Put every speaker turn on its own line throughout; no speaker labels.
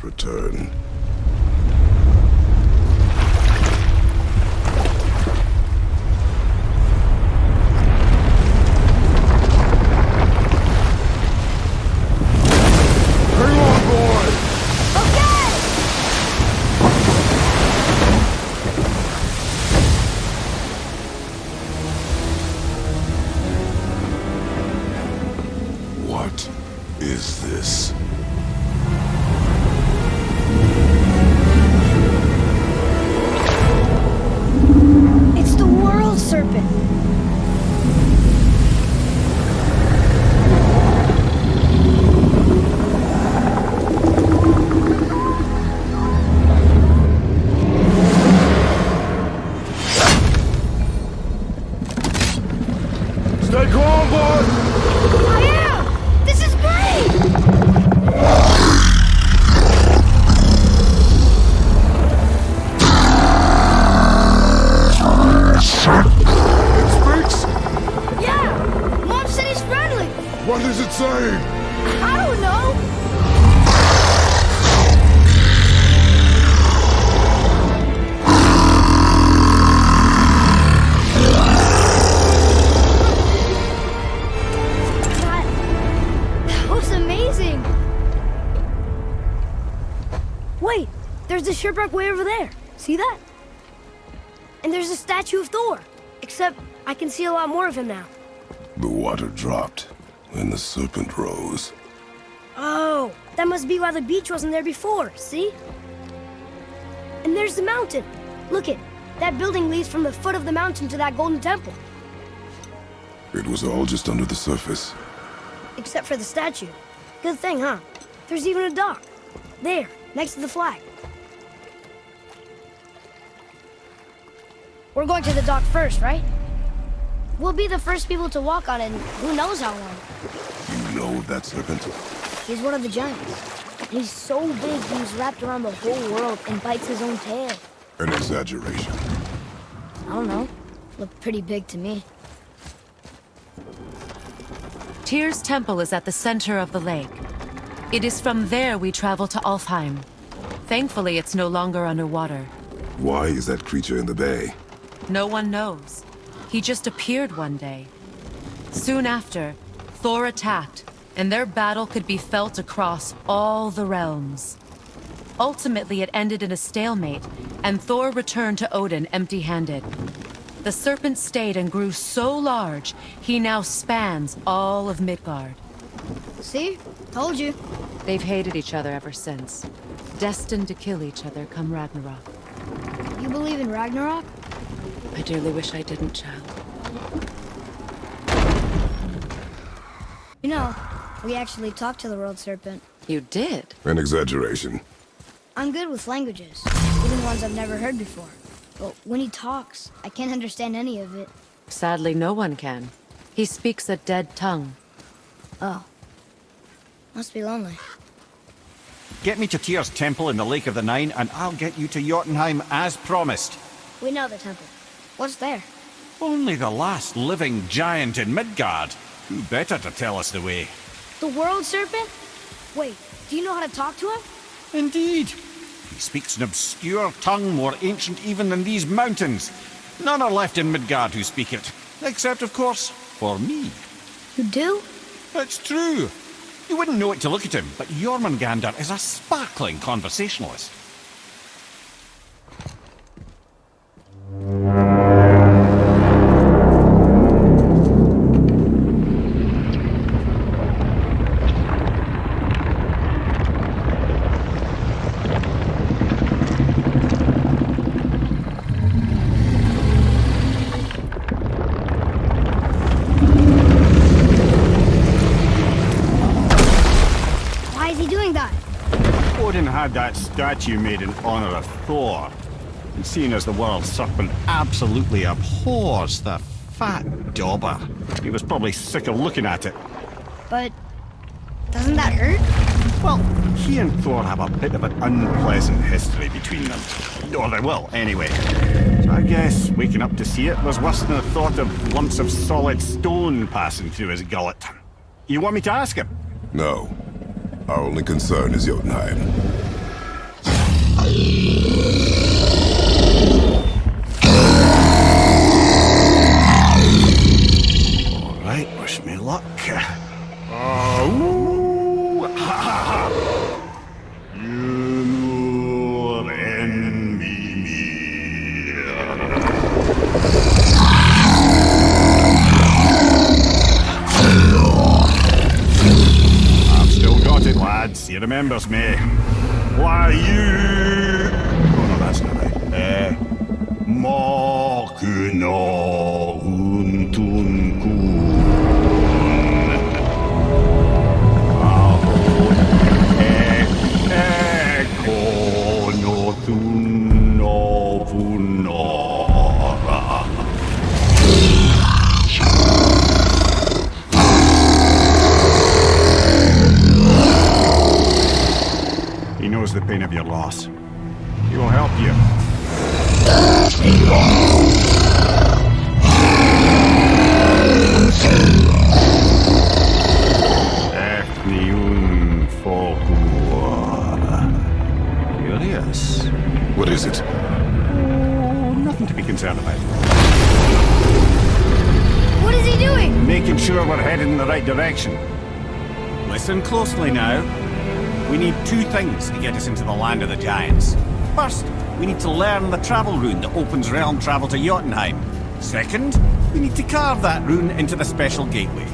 return. What is this?
It's the World Serpent!
Stay calm, boy!
I am! This is great!
It speaks?
Yeah! Mom said he's friendly!
What is it saying?
I don't know! That was amazing! Wait! There's the shipwreck way over there. See that? And there's a statue of Thor. Except I can see a lot more of him now.
The water dropped, and the serpent rose.
Oh, that must be why the beach wasn't there before, see? And there's the mountain. Look it, that building leads from the foot of the mountain to that golden temple.
It was all just under the surface.
Except for the statue. Good thing, huh? There's even a dock. There, next to the flag. We're going to the dock first, right? We'll be the first people to walk on it in who knows how long.
You know of that serpent?
He's one of the giants. He's so big he's wrapped around the whole world and bites his own tail.
An exaggeration.
I don't know. Looked pretty big to me.
Tyr's temple is at the center of the lake. It is from there we travel to Alfheim. Thankfully, it's no longer underwater.
Why is that creature in the bay?
No one knows. He just appeared one day. Soon after, Thor attacked, and their battle could be felt across all the realms. Ultimately, it ended in a stalemate, and Thor returned to Odin empty-handed. The serpent stayed and grew so large, he now spans all of Midgard.
See? Told you.
They've hated each other ever since, destined to kill each other come Ragnarok.
You believe in Ragnarok?
I dearly wish I didn't, child.
You know, we actually talked to the World Serpent.
You did?
An exaggeration.
I'm good with languages, even ones I've never heard before. But when he talks, I can't understand any of it.
Sadly, no one can. He speaks a dead tongue.
Oh. Must be lonely.
Get me to Tyr's temple in the Lake of the Nine, and I'll get you to Jotunheim as promised.
We know the temple. What's there?
Only the last living giant in Midgard. Who better to tell us the way?
The World Serpent? Wait, do you know how to talk to him?
Indeed. He speaks an obscure tongue more ancient even than these mountains. None are left in Midgard who speak it. Except, of course, for me.
You do?
It's true. You wouldn't know it to look at him, but Jormungandr is a sparkling conversationalist. Odin had that statue made in honor of Thor. And seeing as the world serpent absolutely abhors the fat dauber, he was probably sick of looking at it.
But doesn't that hurt?
Well, he and Thor have a bit of an unpleasant history between them. Or they will, anyway. So I guess waking up to see it was worse than the thought of lumps of solid stone passing through his gullet. You want me to ask him?
No. Our only concern is Jotunheim.
All right, wish me luck. Ooh, ha, ha, ha. You and me. I've still got it, lads. He remembers me. Why you? Oh no, that's not right. Mokuno untun kun. Eko no tun no vunora. He knows the pain of your loss. He will help you. Ethniun Fogua. Curious.
What is it?
Oh, nothing to be concerned about.
What is he doing?
Making sure we're headed in the right direction. Listen closely now. We need two things to get us into the land of the giants. First, we need to learn the travel rune that opens realm travel to Jotunheim. Second, we need to carve that rune into the special gateway.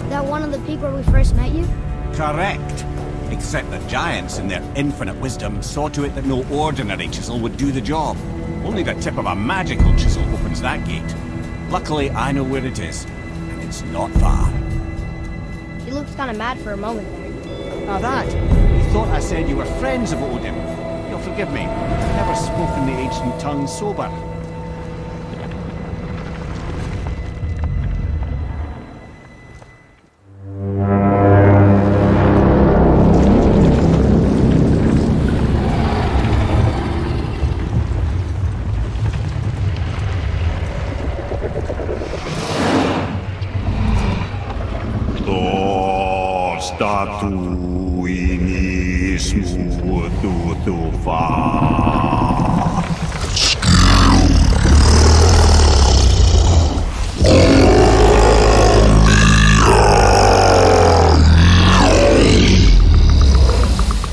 That one on the peak where we first met you?
Correct. Except the giants, in their infinite wisdom, saw to it that no ordinary chisel would do the job. Only the tip of a magical chisel opens that gate. Luckily, I know where it is, and it's not far.
He looked kind of mad for a moment there.
Now that, you thought I said you were friends of Odin. You'll forgive me. I've never spoken the ancient tongue sober. Statuini smututufa.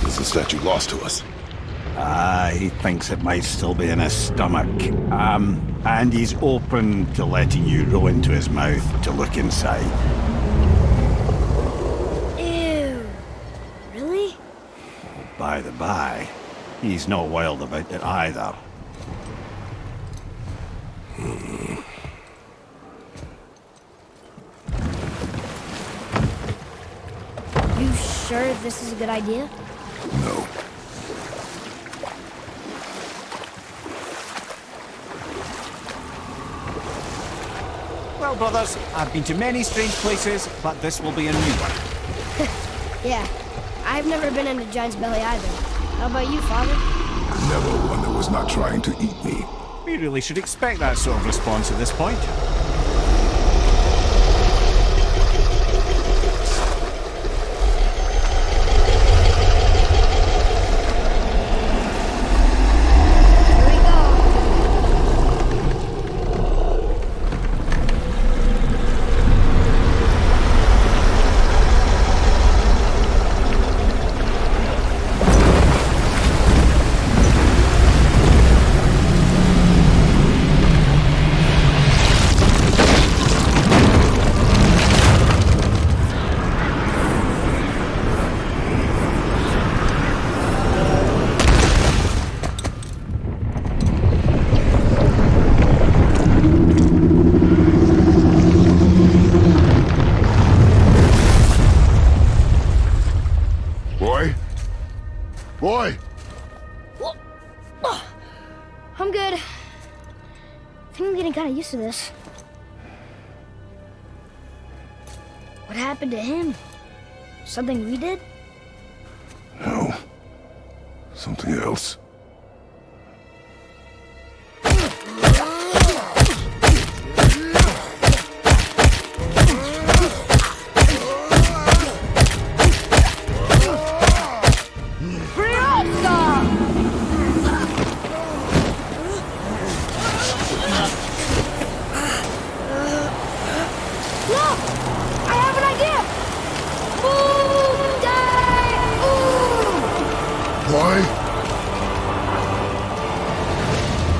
Is the statue lost to us?
He thinks it might still be in his stomach. And he's open to letting you roll into his mouth to look inside. By the by, he's not wild about it either.
You sure this is a good idea?
No.
Well, brothers, I've been to many strange places, but this will be a new one.
Yeah. I've never been in a giant's belly either. How about you, Father?
Never one that was not trying to eat me.
We really should expect that sort of response at this point.
Here we go.
Boy!
I'm good. I think I'm getting kind of used to this. What happened to him? Something we did?
No. Something else.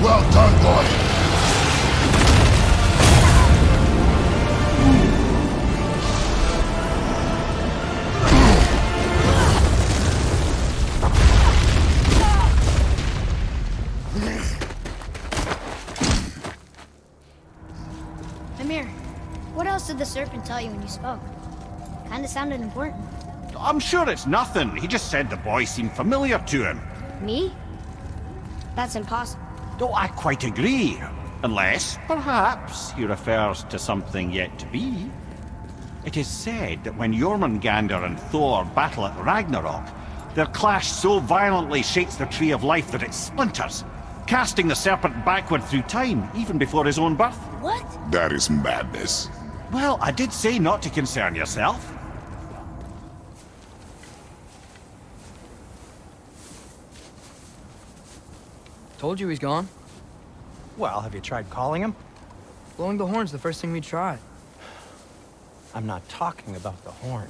Well done, boy.
Amir, what else did the Serpent tell you when you spoke? Kinda sounded important.
I'm sure it's nothing. He just said the boy seemed familiar to him.
Me? That's impossible.
Don't I quite agree? Unless, perhaps, he refers to something yet to be. It is said that when Jormungandr and Thor battle at Ragnarok, their clash so violently shakes the Tree of Life that it splinters, casting the Serpent backward through time, even before his own birth.
What?
That is madness.
Well, I did say not to concern yourself.
Told you he's gone.
Well, have you tried calling him?
Blowing the horn's the first thing we tried.
I'm not talking about the horn.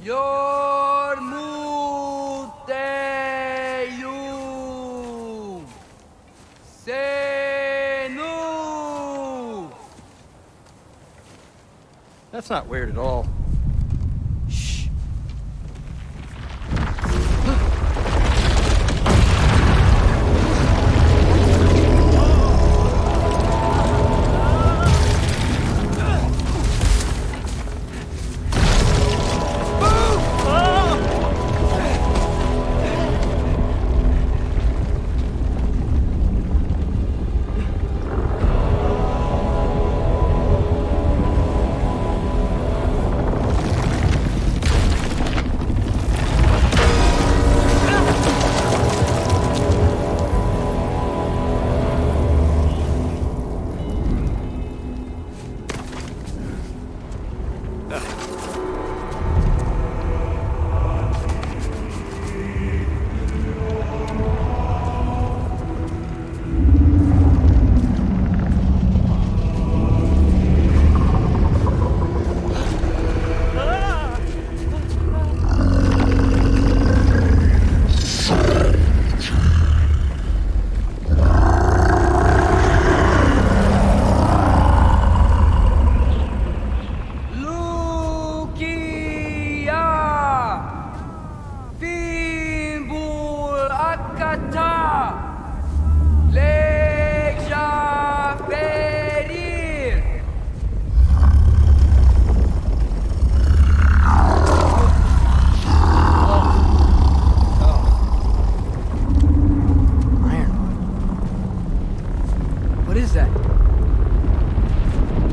Jormungandr Senu.
That's not weird at all.
Shh.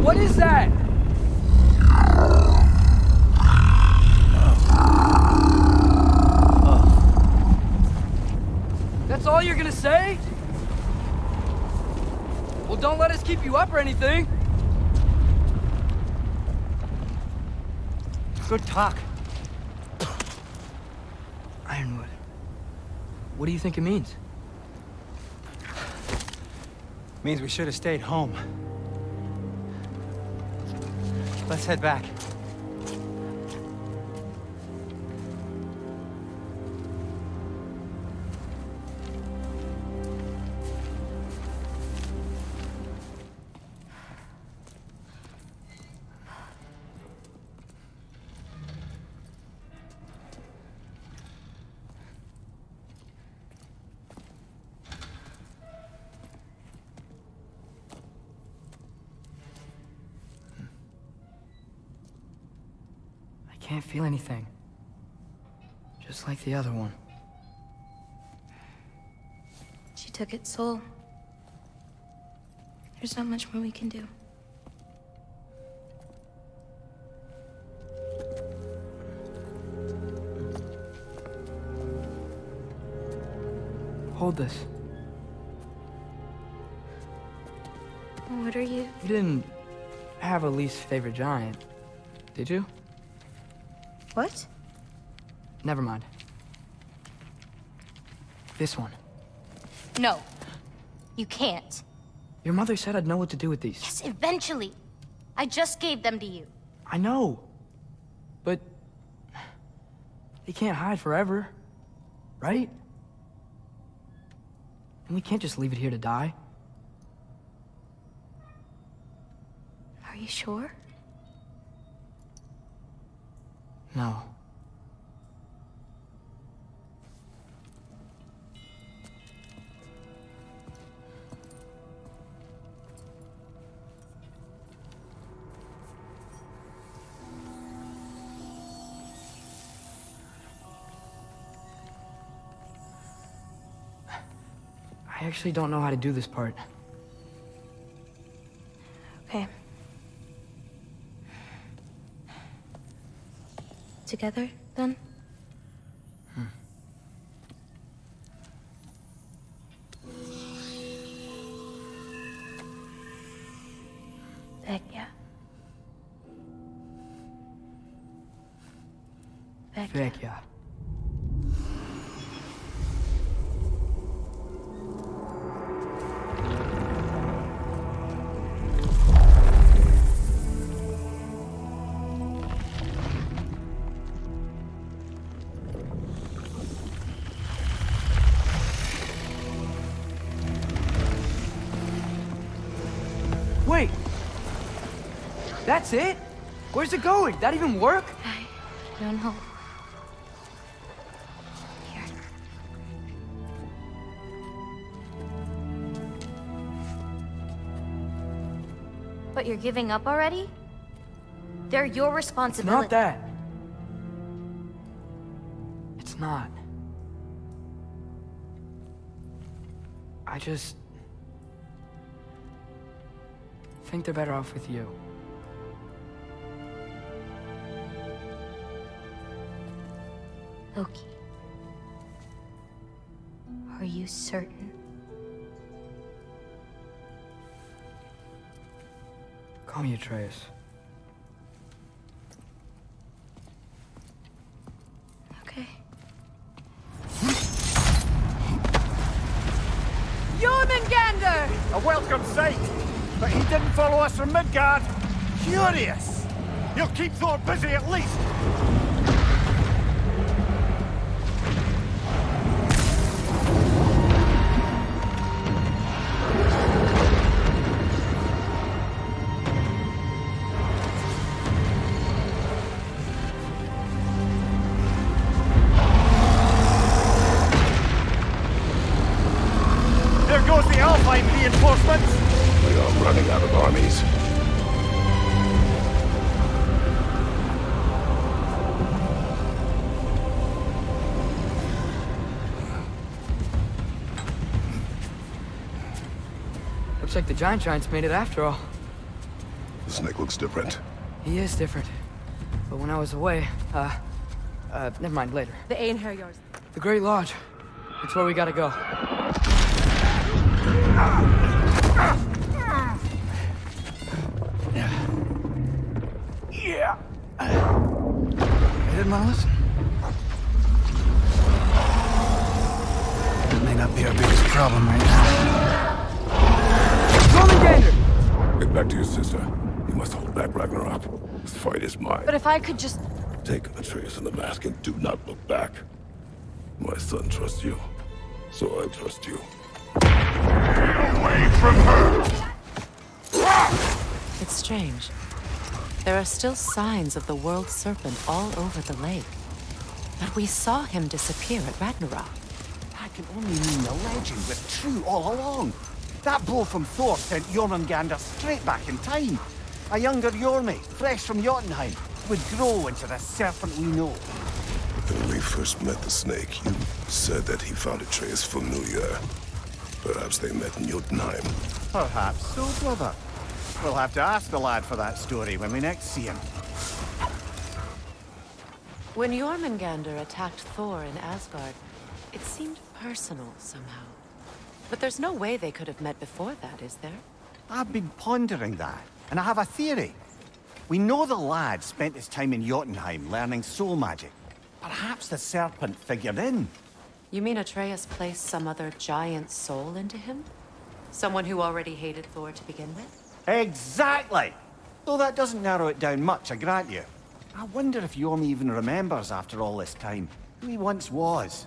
What is that? That's all you're gonna say? Well, don't let us keep you up or anything.
Good talk.
Ironwood. What do you think it means?
Means we should have stayed home. Let's head back.
I can't feel anything. Just like the other one.
She took its soul. There's not much more we can do.
Hold this.
What are you?
You didn't have a least favorite giant, did you?
What?
Never mind. This one.
No. You can't.
Your mother said I'd know what to do with these.
Yes, eventually. I just gave them to you.
I know. But They can't hide forever, right? And we can't just leave it here to die.
Are you sure?
No. I actually don't know how to do this part.
Okay. Together, then? Vecchia.
Vecchia. Wait! That's it? Where's it going? That even work?
I don't know. Here. But you're giving up already? They're your
It's
responsibility.
not that. It's not. I just think they're better off with you.
Loki. Are you certain?
Call me Atreus.
Okay.
Jormungandr!
A welcome sight, but he didn't follow us from Midgard. Curious. He'll keep Thor busy at least. There goes the Alpine reinforcements.
We are running out of armies.
Looks like the Giants made it after all.
The snake looks different.
He is different. But when I was away, never mind, later.
The Einherjars.
The Great Lodge. It's where we gotta go.
Yeah. They didn't want to listen. That may not be our biggest problem right now.
Jormungandr!
Get back to your sister. You must hold back Ragnarok. This fight is mine.
But if I could just...
Take Atreus and the mask and do not look back. My son trusts you, so I trust you. Away from her!
It's strange. There are still signs of the world serpent all over the lake. But we saw him disappear at Ragnarok.
That can only mean the legend was true all along. That blow from Thor sent Jormungandr straight back in time. A younger Jormi, fresh from Jotunheim, would grow into the serpent we know.
When we first met the snake, you said that he found Atreus familiar. Perhaps they met in Jotunheim.
Perhaps so, brother. We'll have to ask the lad for that story when we next see him.
When Jormungandr attacked Thor in Asgard, it seemed personal somehow. But there's no way they could have met before that, is there?
I've been pondering that, and I have a theory. We know the lad spent his time in Jotunheim learning soul magic. Perhaps the serpent figured in.
You mean Atreus placed some other giant soul into him? Someone who already hated Thor to begin with?
Exactly! Though that doesn't narrow it down much, I grant you. I wonder if Yorm even remembers after all this time who he once was.